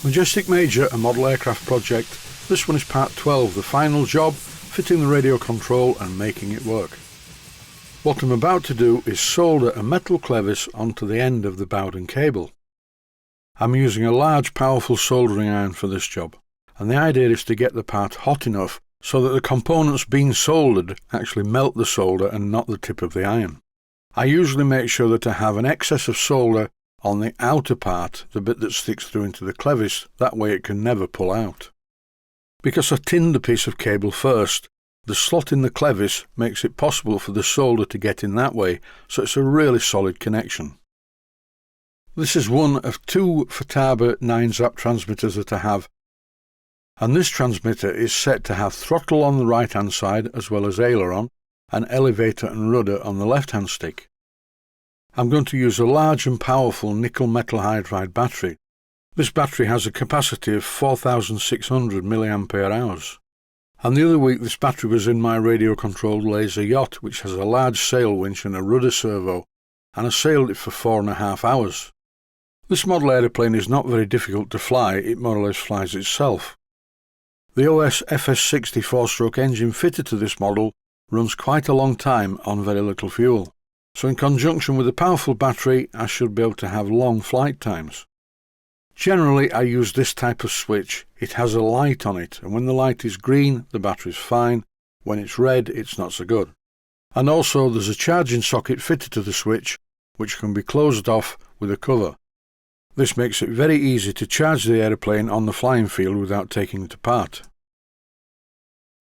Majestic Major, a model aircraft project. This one is part 12, the final job, fitting the radio control and making it work. What I'm about to do is solder a metal clevis onto the end of the Bowden cable. I'm using a large powerful soldering iron for this job, and the idea is to get the part hot enough so that the components being soldered actually melt the solder and not the tip of the iron. I usually make sure that I have an excess of solder on the outer part, the bit that sticks through into the clevis, that way it can never pull out. Because I tinned the piece of cable first, the slot in the clevis makes it possible for the solder to get in that way, so it's a really solid connection. This is one of two Futaba 9-zap transmitters that I have, and this transmitter is set to have throttle on the right hand side as well as aileron, and elevator and rudder on the left hand stick. I'm going to use a large and powerful nickel metal hydride battery. This battery has a capacity of 4,600 mAh. And the other week this battery was in my radio-controlled laser yacht, which has a large sail winch and a rudder servo, and I sailed it for 4.5 hours. This model aeroplane is not very difficult to fly, it more or less flies itself. The OS FS60 4-stroke engine fitted to this model runs quite a long time on very little fuel. So in conjunction with a powerful battery, I should be able to have long flight times. Generally, I use this type of switch. It has a light on it, and when the light is green, the battery's fine. When it's red, it's not so good. And also, there's a charging socket fitted to the switch, which can be closed off with a cover. This makes it very easy to charge the aeroplane on the flying field without taking it apart.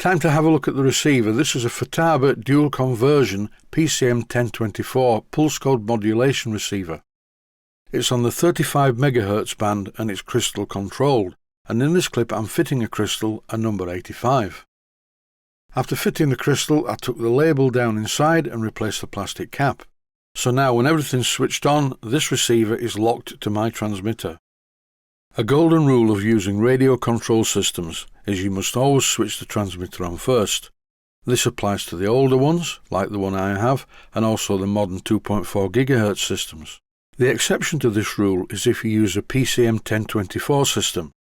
Time to have a look at the receiver. This is a Futaba dual conversion PCM 1024 pulse code modulation receiver. It's on the 35 MHz band and it's crystal controlled, and in this clip I'm fitting a crystal, a number 85. After fitting the crystal, I took the label down inside and replaced the plastic cap. So now when everything's switched on, this receiver is locked to my transmitter. A golden rule of using radio control systems is you must always switch the transmitter on first. This applies to the older ones, like the one I have, and also the modern 2.4 GHz systems. The exception to this rule is if you use a PCM 1024 system.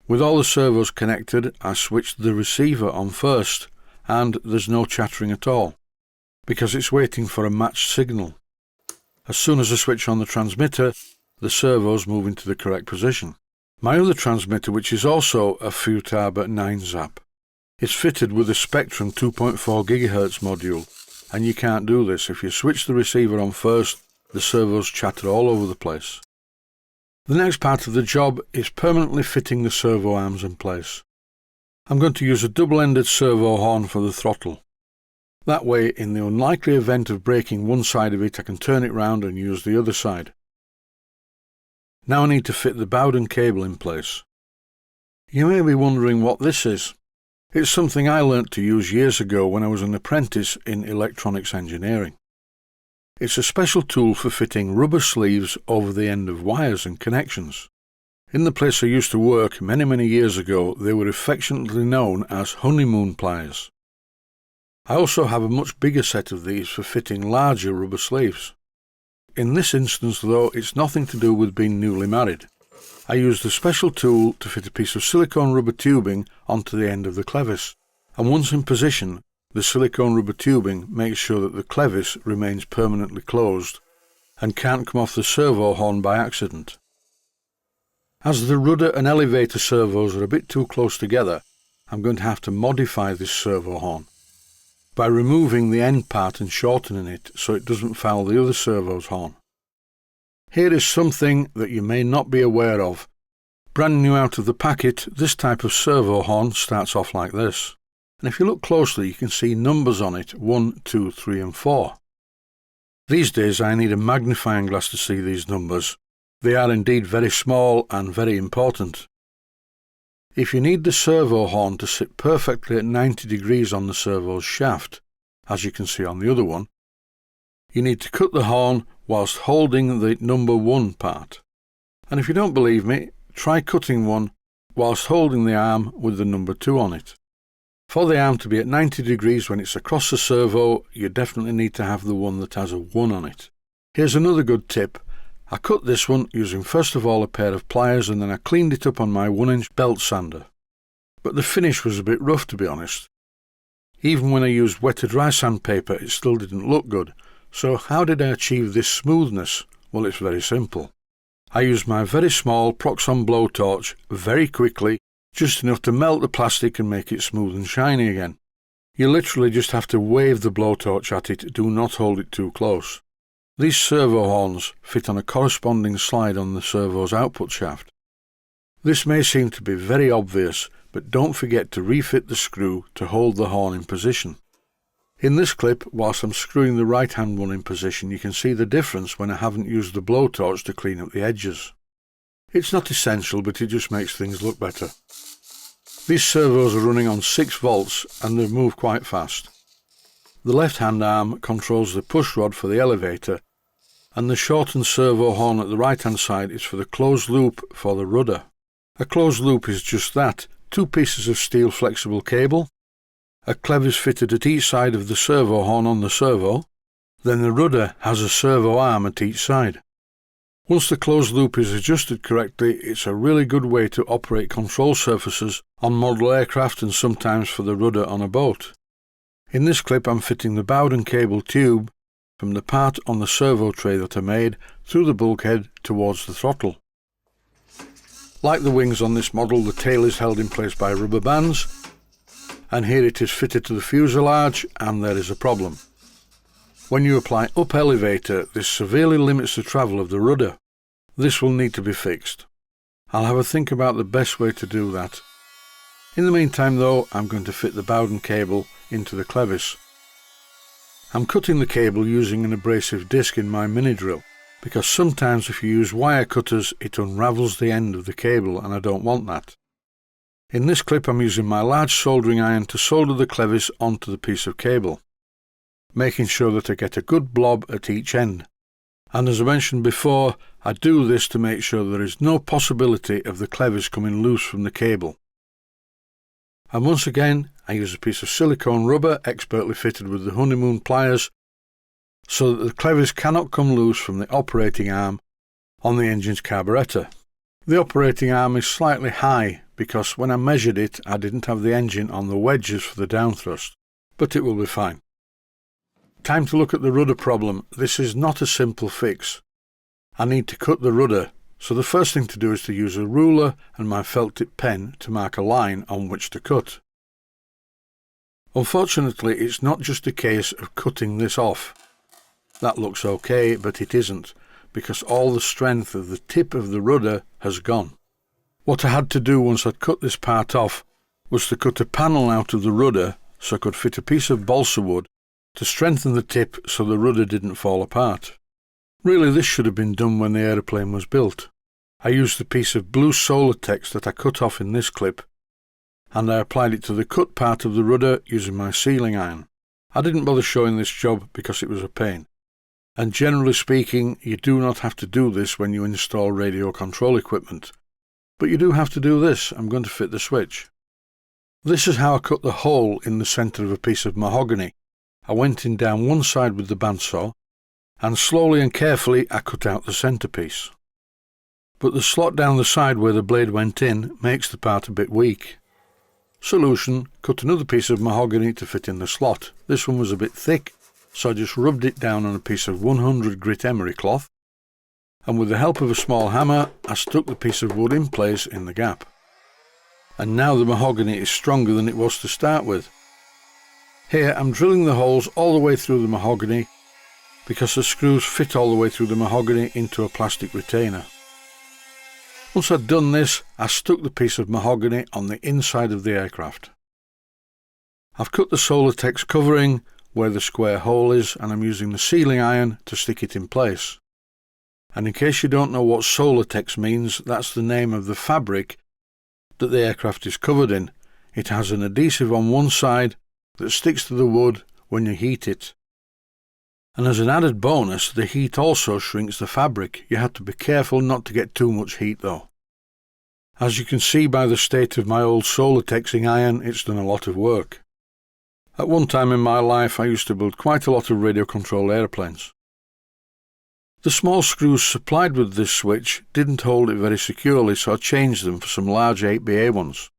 With all the servos connected, I switched the receiver on first, and there's no chattering at all, because it's waiting for a matched signal. As soon as I switch on the transmitter, the servos move into the correct position. My other transmitter, which is also a Futaba 9-zap, is fitted with a Spectrum 2.4 GHz module, and you can't do this. If you switch the receiver on first, the servos chatter all over the place. The next part of the job is permanently fitting the servo arms in place. I'm going to use a double-ended servo horn for the throttle. That way, in the unlikely event of breaking one side of it, I can turn it round and use the other side. Now I need to fit the Bowden cable in place. You may be wondering what this is. It's something I learnt to use years ago when I was an apprentice in electronics engineering. It's a special tool for fitting rubber sleeves over the end of wires and connections. In the place I used to work many years ago, they were affectionately known as honeymoon pliers. I also have a much bigger set of these for fitting larger rubber sleeves. In this instance, though, it's nothing to do with being newly married. I used a special tool to fit a piece of silicone rubber tubing onto the end of the clevis, and once in position, the silicone rubber tubing makes sure that the clevis remains permanently closed and can't come off the servo horn by accident. As the rudder and elevator servos are a bit too close together, I'm going to have to modify this servo horn by removing the end part and shortening it so it doesn't foul the other servo's horn. Here is something that you may not be aware of. Brand new out of the packet, this type of servo horn starts off like this. And if you look closely, you can see numbers on it, 1, 2, 3 and 4. These days I need a magnifying glass to see these numbers. They are indeed very small and very important. If you need the servo horn to sit perfectly at 90 degrees on the servo's shaft, as you can see on the other one, you need to cut the horn whilst holding the number 1 part. And if you don't believe me, try cutting one whilst holding the arm with the number 2 on it. For the arm to be at 90 degrees when it's across the servo, you definitely need to have the one that has a 1 on it. Here's another good tip. I cut this one using first of all a pair of pliers, and then I cleaned it up on my 1-inch belt sander. But the finish was a bit rough, to be honest. Even when I used wet to dry sandpaper, it still didn't look good. So how did I achieve this smoothness? Well, it's very simple. I used my very small Proxon blowtorch very quickly, just enough to melt the plastic and make it smooth and shiny again. You literally just have to wave the blowtorch at it, do not hold it too close. These servo horns fit on a corresponding slide on the servo's output shaft. This may seem to be very obvious, but don't forget to refit the screw to hold the horn in position. In this clip, whilst I'm screwing the right hand one in position, you can see the difference when I haven't used the blowtorch to clean up the edges. It's not essential, but it just makes things look better. These servos are running on 6 volts and they move quite fast. The left hand arm controls the push rod for the elevator, and the shortened servo horn at the right hand side is for the closed loop for the rudder. A closed loop is just that, 2 pieces of steel flexible cable, a clevis fitted at each side of the servo horn on the servo, then the rudder has a servo arm at each side. Once the closed loop is adjusted correctly, it's a really good way to operate control surfaces on model aircraft and sometimes for the rudder on a boat. In this clip I'm fitting the Bowden Cable tube from the part on the servo tray that I made through the bulkhead towards the throttle. Like the wings on this model, the tail is held in place by rubber bands, and here it is fitted to the fuselage, and there is a problem. When you apply up elevator, this severely limits the travel of the rudder. This will need to be fixed. I'll have a think about the best way to do that. In the meantime though, I'm going to fit the Bowden cable into the clevis. I'm cutting the cable using an abrasive disc in my mini drill, because sometimes if you use wire cutters it unravels the end of the cable and I don't want that. In this clip I'm using my large soldering iron to solder the clevis onto the piece of cable, making sure that I get a good blob at each end. And as I mentioned before, I do this to make sure there is no possibility of the clevis coming loose from the cable. And once again, I use a piece of silicone rubber expertly fitted with the honeymoon pliers so that the clevis cannot come loose from the operating arm on the engine's carburettor. The operating arm is slightly high because when I measured it I didn't have the engine on the wedges for the downthrust, but it will be fine. Time to look at the rudder problem. This is not a simple fix. I need to cut the rudder, so the first thing to do is to use a ruler and my felt tip pen to mark a line on which to cut. Unfortunately, it's not just a case of cutting this off. That looks okay, but it isn't, because all the strength of the tip of the rudder has gone. What I had to do once I'd cut this part off was to cut a panel out of the rudder so I could fit a piece of balsa wood to strengthen the tip so the rudder didn't fall apart. Really, this should have been done when the aeroplane was built. I used the piece of blue Solatex that I cut off in this clip, and I applied it to the cut part of the rudder using my sealing iron. I didn't bother showing this job because it was a pain. And generally speaking, you do not have to do this when you install radio control equipment. But you do have to do this. I'm going to fit the switch. This is how I cut the hole in the centre of a piece of mahogany. I went in down one side with the bandsaw, and slowly and carefully I cut out the centrepiece. But the slot down the side where the blade went in makes the part a bit weak. Solution: cut another piece of mahogany to fit in the slot. This one was a bit thick, so I just rubbed it down on a piece of 100 grit emery cloth, and with the help of a small hammer I stuck the piece of wood in place in the gap. And now the mahogany is stronger than it was to start with. Here I'm drilling the holes all the way through the mahogany because the screws fit all the way through the mahogany into a plastic retainer. Once I'd done this, I stuck the piece of mahogany on the inside of the aircraft. I've cut the Solatex covering where the square hole is, and I'm using the sealing iron to stick it in place. And in case you don't know what Solatex means, that's the name of the fabric that the aircraft is covered in. It has an adhesive on one side that sticks to the wood when you heat it. And as an added bonus, the heat also shrinks the fabric. You have to be careful not to get too much heat though. As you can see by the state of my old Solatexing iron, it's done a lot of work. At one time in my life I used to build quite a lot of radio controlled airplanes. The small screws supplied with this switch didn't hold it very securely, so I changed them for some large 8BA ones.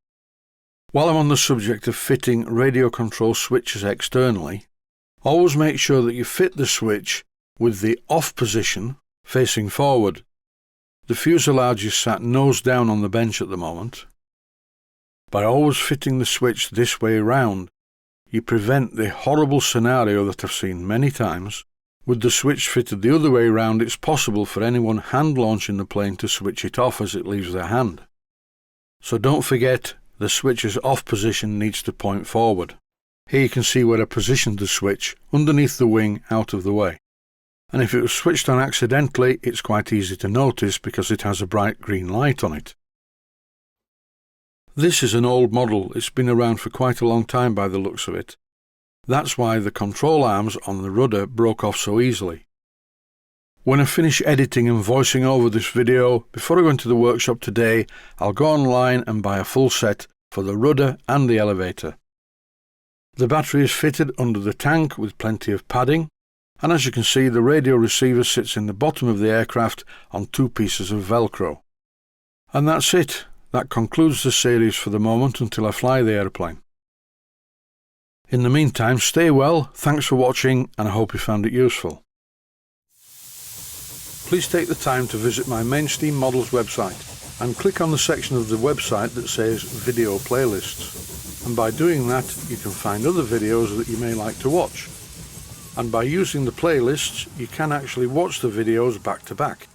While I'm on the subject of fitting radio control switches externally, always make sure that you fit the switch with the off position facing forward. The fuselage is sat nose down on the bench at the moment. By always fitting the switch this way round, you prevent the horrible scenario that I've seen many times. With the switch fitted the other way round, it's possible for anyone hand launching the plane to switch it off as it leaves their hand. So don't forget, the switch's off position needs to point forward. Here you can see where I positioned the switch, underneath the wing, out of the way. And if it was switched on accidentally, it's quite easy to notice because it has a bright green light on it. This is an old model. It's been around for quite a long time by the looks of it. That's why the control arms on the rudder broke off so easily. When I finish editing and voicing over this video, before I go into the workshop today, I'll go online and buy a full set for the rudder and the elevator. The battery is fitted under the tank with plenty of padding, and as you can see, the radio receiver sits in the bottom of the aircraft on 2 pieces of Velcro. And that's it. That concludes the series for the moment until I fly the aeroplane. In the meantime, stay well, thanks for watching, and I hope you found it useful. Please take the time to visit my Mainsteam Models website and click on the section of the website that says Video Playlists. And by doing that, you can find other videos that you may like to watch. And by using the playlists, you can actually watch the videos back to back.